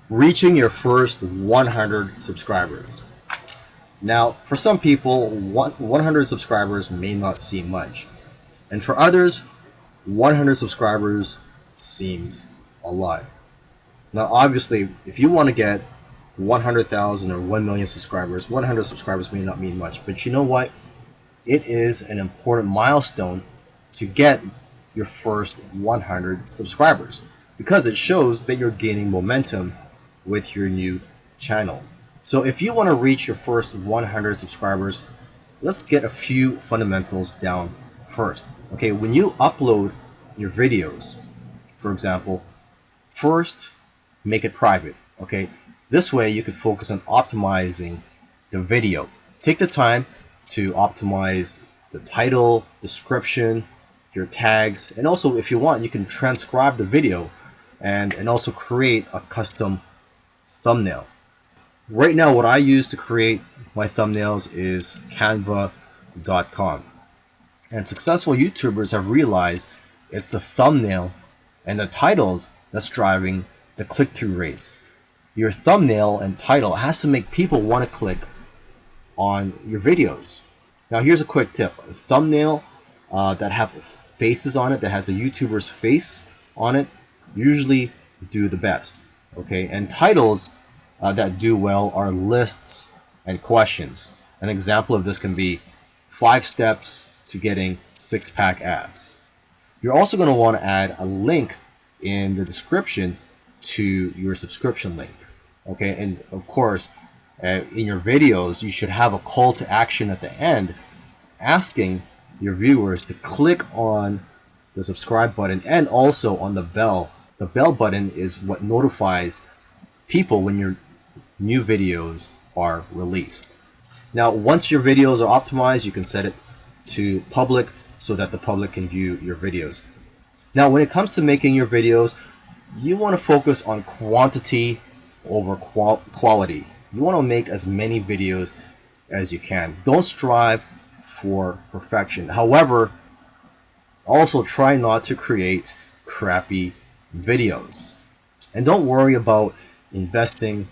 Reaching your first 100 subscribers. Now, for some people, 100 subscribers may not seem much. And for others, 100 subscribers seems a lot. Now, obviously, if you want to get 100,000 or 1 million subscribers, 100 subscribers may not mean much. But you know what? It is an important milestone to get your first 100 subscribers because it shows that you're gaining momentum with your new channel. So if you want to reach your first 100 subscribers, let's get a few fundamentals down first. Okay, when you upload your videos, for example, first make it private. Okay, this way you can focus on optimizing the video. Take the time to optimize the title, description, your tags, and also if you want, you can transcribe the video and also create a custom thumbnail. Right now, what I use to create my thumbnails is canva.com. And successful YouTubers have realized it's the thumbnail and the titles that's driving the click-through rates. Your thumbnail and title has to make people want to click on your videos. Now here's a quick tip. A thumbnail that have faces on it, that has the YouTuber's face on it, usually do the best. Okay, and titles that do well are lists and questions. An example of this can be 5 steps to getting 6-pack abs. You're also going to want to add a link in the description to your subscription link. Okay, and of course, in your videos, you should have a call to action at the end asking your viewers to click on the subscribe button and also on the bell. The bell button is what notifies people when your new videos are released. Now, once your videos are optimized, you can set it to public so that the public can view your videos. Now, when it comes to making your videos, you want to focus on quantity over quality. You want to make as many videos as you can. Don't strive for perfection. However, also try not to create crappy videos. And don't worry about investing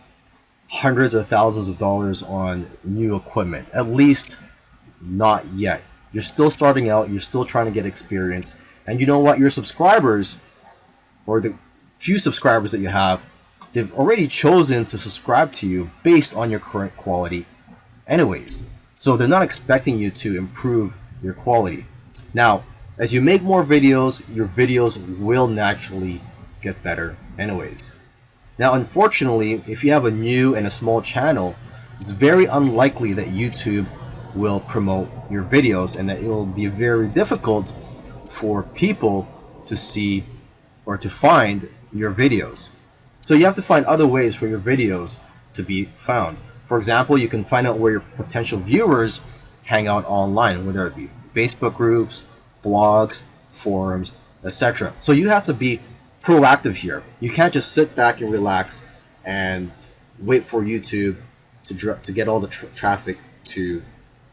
hundreds or thousands of dollars on new equipment. At least not yet. You're still starting out. You're still trying to get experience. And you know what? Your subscribers, or the few subscribers that you have, they've already chosen to subscribe to you based on your current quality anyways. So they're not expecting you to improve your quality. Now, as you make more videos, your videos will naturally get better anyways. Now, unfortunately, if you have a new and a small channel, it's very unlikely that YouTube will promote your videos and that it will be very difficult for people to see or to find your videos. So you have to find other ways for your videos to be found. For example, you can find out where your potential viewers hang out online, whether it be Facebook groups, blogs, forums, etc. So you have to be proactive here. You can't just sit back and relax and wait for YouTube to get all the traffic to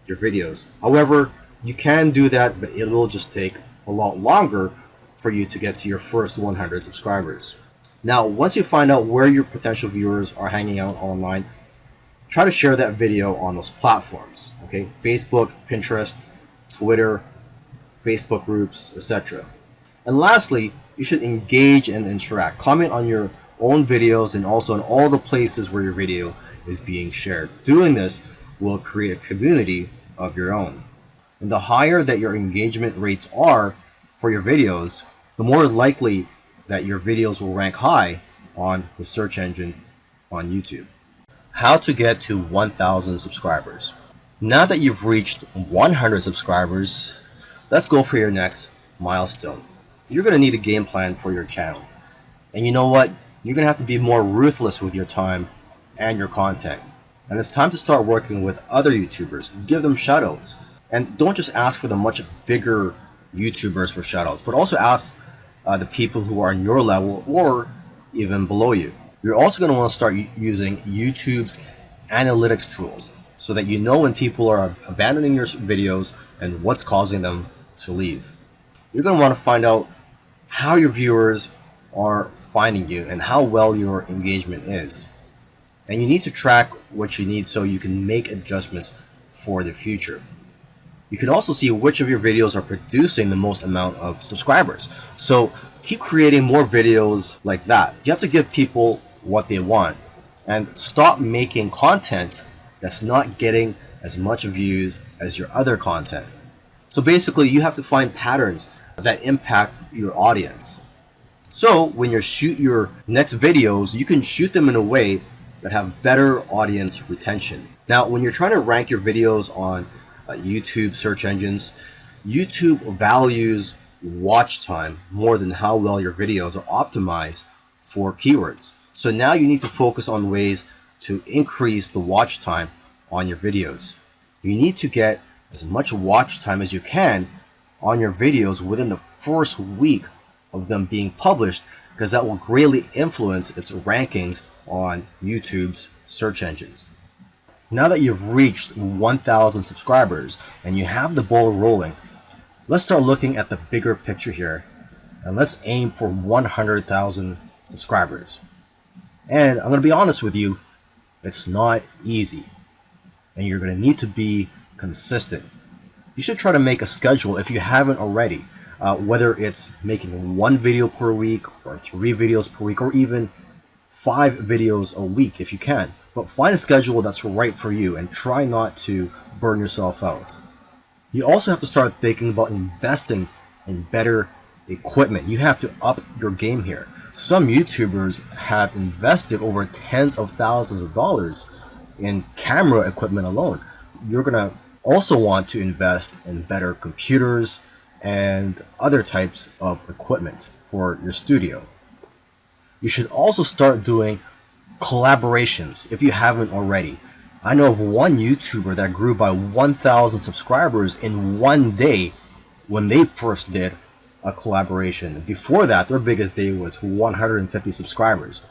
your videos. However, you can do that, but it will just take a lot longer for you to get to your first 100 subscribers. Now, once you find out where your potential viewers are hanging out online, try to share that video on those platforms. Okay, Facebook, Pinterest, Twitter, Facebook groups, etc. And lastly, you should engage and interact. Comment on your own videos and also on all the places where your video is being shared. Doing this will create a community of your own. And the higher that your engagement rates are for your videos, the more likely that your videos will rank high on the search engine on YouTube. How to get to 1,000 subscribers. Now that you've reached 100 subscribers, let's go for your next milestone. You're going to need a game plan for your channel. And you know what? You're going to have to be more ruthless with your time and your content. And it's time to start working with other YouTubers. Give them shoutouts. And don't just ask for the much bigger YouTubers for shoutouts, but also ask the people who are on your level or even below you. You're also going to want to start using YouTube's analytics tools so that you know when people are abandoning your videos and what's causing them to leave. You're going to want to find out how your viewers are finding you and how well your engagement is. And you need to track what you need so you can make adjustments for the future. You can also see which of your videos are producing the most amount of subscribers. So keep creating more videos like that. You have to give people what they want and stop making content that's not getting as much views as your other content. So basically, you have to find patterns that impact your audience. So when you shoot your next videos, you can shoot them in a way that have better audience retention. Now, when you're trying to rank your videos on YouTube search engines, YouTube values watch time more than how well your videos are optimized for keywords. So now you need to focus on ways to increase the watch time on your videos. You need to get as much watch time as you can on your videos within the first week of them being published, because that will greatly influence its rankings on YouTube's search engines. Now that you've reached 1,000 subscribers and you have the ball rolling, let's start looking at the bigger picture here, and let's aim for 100,000 subscribers. And I'm going to be honest with you, it's not easy, and you're going to need to be consistent. You should try to make a schedule if you haven't already, whether it's making 1 video per week or 3 videos per week or even 5 videos a week if you can. But find a schedule that's right for you and try not to burn yourself out. You also have to start thinking about investing in better equipment. You have to up your game here. Some YouTubers have invested over tens of thousands of dollars in camera equipment alone. You're going to also want to invest in better computers and other types of equipment for your studio. You should also start doing collaborations if you haven't already. I know of one YouTuber that grew by 1,000 subscribers in one day when they first did a collaboration. Before that, their biggest day was 150 subscribers.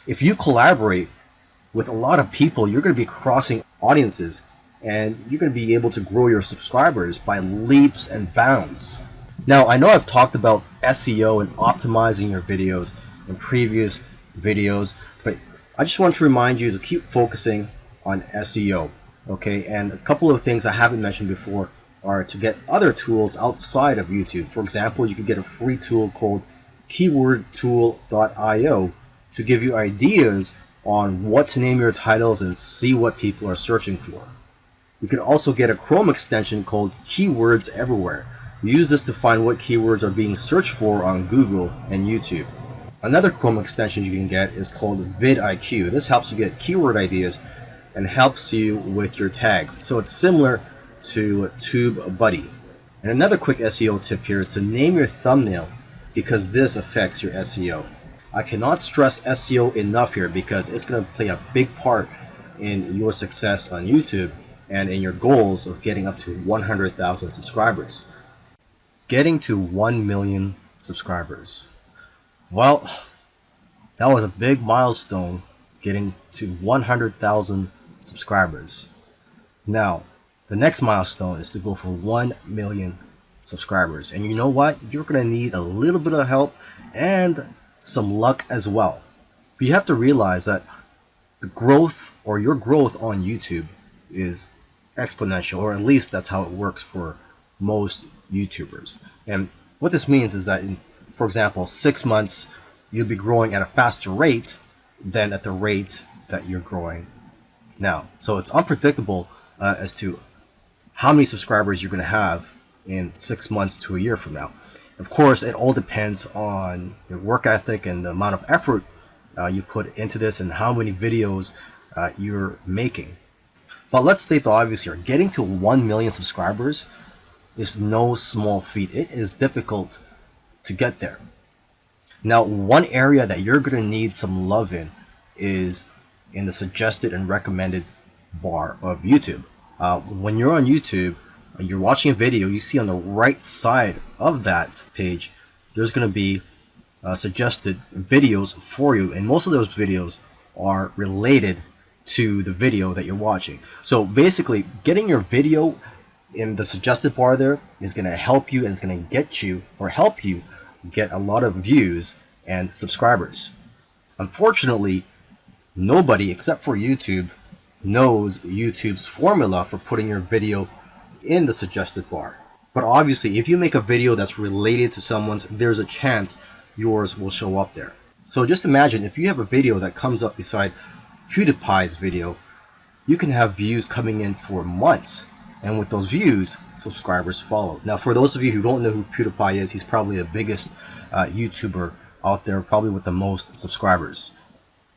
If you collaborate with a lot of people, you're going to be crossing audiences and you're going to be able to grow your subscribers by leaps and bounds. Now, I know I've talked about SEO and optimizing your videos in previous videos, but I just want to remind you to keep focusing on SEO, okay? And a couple of things I haven't mentioned before are to get other tools outside of YouTube. For example, you can get a free tool called keywordtool.io to give you ideas on what to name your titles and see what people are searching for. You can also get a Chrome extension called Keywords Everywhere. Use this to find what keywords are being searched for on Google and YouTube. Another Chrome extension you can get is called vidIQ. This helps you get keyword ideas and helps you with your tags. So it's similar to TubeBuddy. And another quick SEO tip here is to name your thumbnail, because this affects your SEO. I cannot stress SEO enough here because it's going to play a big part in your success on YouTube and in your goals of getting up to 100,000 subscribers. Getting to 1 million subscribers. Well, that was a big milestone, getting to 100,000 subscribers. Now, the next milestone is to go for 1 million subscribers. And you know what? You're going to need a little bit of help and some luck as well. But you have to realize that the growth or your growth on YouTube is exponential, or at least that's how it works for most YouTubers. And what this means is that, for example, 6 months, you'll be growing at a faster rate than at the rate that you're growing now. So it's unpredictable as to how many subscribers you're going to have in 6 months to a year from now. Of course, it all depends on your work ethic and the amount of effort you put into this and how many videos you're making. But let's state the obvious here. Getting to 1 million subscribers is no small feat. It is difficult to get there. Now, one area that you're going to need some love in is in the suggested and recommended bar of YouTube. When you're on YouTube, you're watching a video, you see on the right side of that page, there's going to be suggested videos for you. And most of those videos are related to the video that you're watching. So basically, getting your video in the suggested bar there is going to help you and it's going to get you or help you get a lot of views and subscribers. Unfortunately, nobody except for YouTube knows YouTube's formula for putting your video in the suggested bar. But obviously, if you make a video that's related to someone's, there's a chance yours will show up there. So just imagine if you have a video that comes up beside PewDiePie's video, you can have views coming in for months. And with those views, subscribers follow. Now, for those of you who don't know who PewDiePie is, he's probably the biggest YouTuber out there, probably with the most subscribers.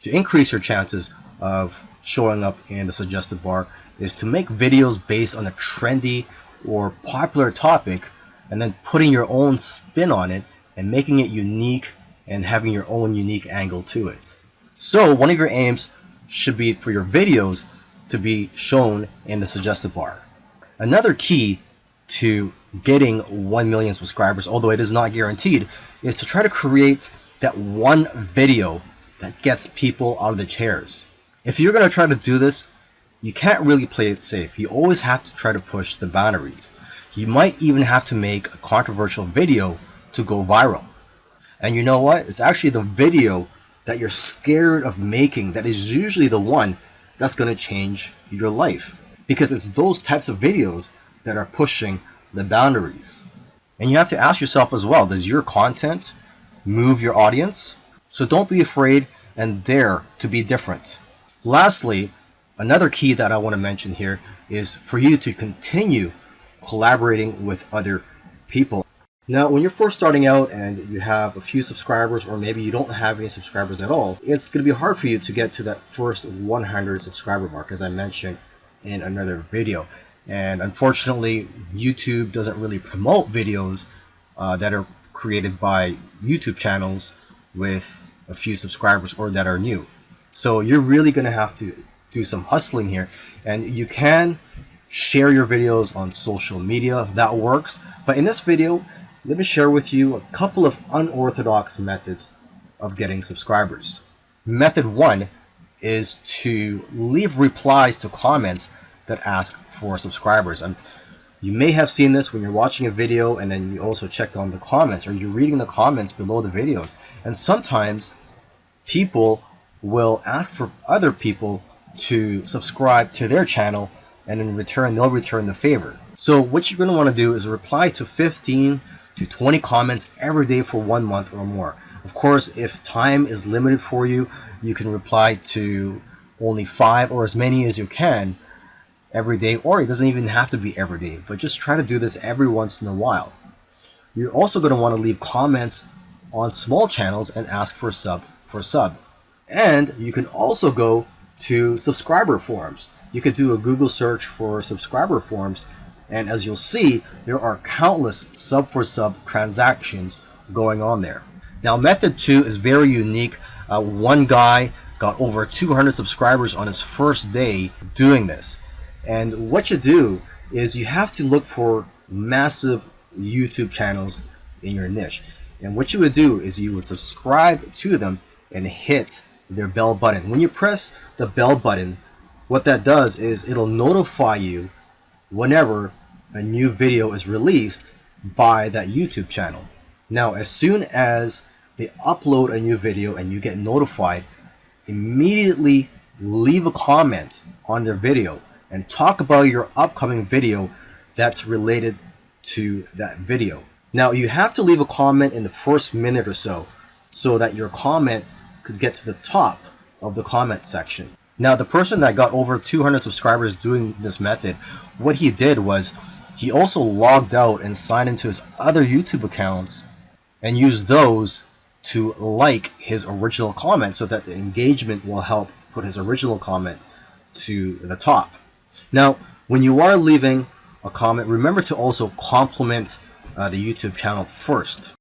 To increase your chances of showing up in the suggested bar is to make videos based on a trendy or popular topic and then putting your own spin on it and making it unique and having your own unique angle to it. So one of your aims should be for your videos to be shown in the suggested bar. Another key to getting 1 million subscribers, although it is not guaranteed, is to try to create that one video that gets people out of the chairs. If you're going to try to do this, you can't really play it safe. You always have to try to push the boundaries. You might even have to make a controversial video to go viral. And you know what? It's actually the video that you're scared of making that is usually the one that's going to change your life. Because it's those types of videos that are pushing the boundaries. And you have to ask yourself as well, does your content move your audience? So don't be afraid and dare to be different. Lastly, another key that I want to mention here is for you to continue collaborating with other people. Now, when you're first starting out and you have a few subscribers, or maybe you don't have any subscribers at all, it's going to be hard for you to get to that first 100 subscriber mark, as I mentioned in another video. And unfortunately, YouTube doesn't really promote videos that are created by YouTube channels with a few subscribers or that are new. So you're really going to have to do some hustling here, and you can share your videos on social media. That works. But in this video, let me share with you a couple of unorthodox methods of getting subscribers. Method 1 is to leave replies to comments that ask for subscribers. And you may have seen this when you're watching a video and then you also check on the comments, or you're reading the comments below the videos. And sometimes people will ask for other people to subscribe to their channel, and in return, they'll return the favor. So what you're going to want to do is reply to 15 to 20 comments every day for 1 month or more. Of course, if time is limited for you, you can reply to only 5 or as many as you can every day, or it doesn't even have to be every day, but just try to do this every once in a while. You're also going to want to leave comments on small channels and ask for sub. And you can also go to subscriber forums. You could do a Google search for subscriber forums, and as you'll see, there are countless sub for sub transactions going on there. Now, method 2 is very unique. One guy got over 200 subscribers on his first day doing this. And what you do is you have to look for massive YouTube channels in your niche. And what you would do is you would subscribe to them and hit their bell button. When you press the bell button, what that does is it'll notify you whenever a new video is released by that YouTube channel. Now, as soon as they upload a new video and you get notified, immediately leave a comment on their video and talk about your upcoming video that's related to that video. Now, you have to leave a comment in the first minute or so that your comment could get to the top of the comment section. Now, the person that got over 200 subscribers doing this method, what he did was he also logged out and signed into his other YouTube accounts and used those to like his original comment so that the engagement will help put his original comment to the top. Now, when you are leaving a comment, remember to also compliment the YouTube channel first.